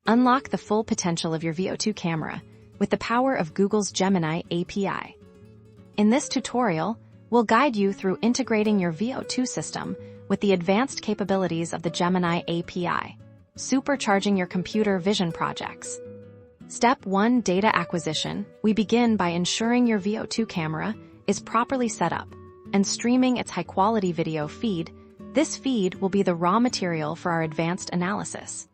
Unlock the full potential of your Veo 2 camera with the power of Google's Gemini Api. In this tutorial, we'll guide you through integrating your Veo 2 system with the advanced capabilities of the Gemini Api, supercharging your computer vision projects. Step 1. Data acquisition. We begin by ensuring your Veo 2 camera is properly set up and streaming its high-quality video feed. This feed will be the raw material for our advanced analysis.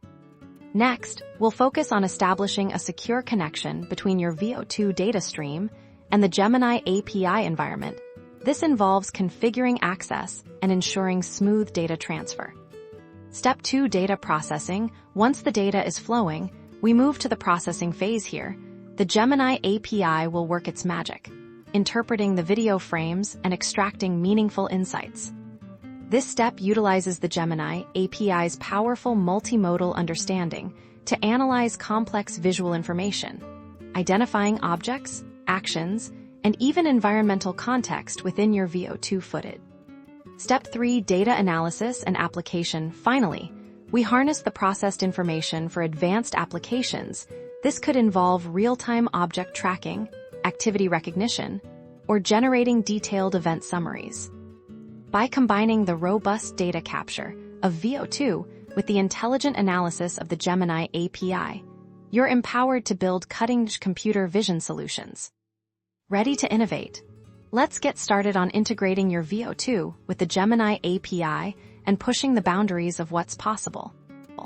Next, we'll focus on establishing a secure connection between your Veo 2 data stream and the Gemini API environment. This involves configuring access and ensuring smooth data transfer. Step 2. Data processing. Once the data is flowing, we move to the processing phase here. The Gemini API will work its magic, interpreting the video frames and extracting meaningful insights. This step utilizes the Gemini API's powerful multimodal understanding to analyze complex visual information, identifying objects, actions, and even environmental context within your Veo 2 footage. Step 3. Data analysis and application. Finally, we harness the processed information for advanced applications. This could involve real-time object tracking, activity recognition, or generating detailed event summaries. By combining the robust data capture of Veo 2 with the intelligent analysis of the Gemini API, you're empowered to build cutting-edge computer vision solutions. Ready to innovate? Let's get started on integrating your Veo 2 with the Gemini API and pushing the boundaries of what's possible.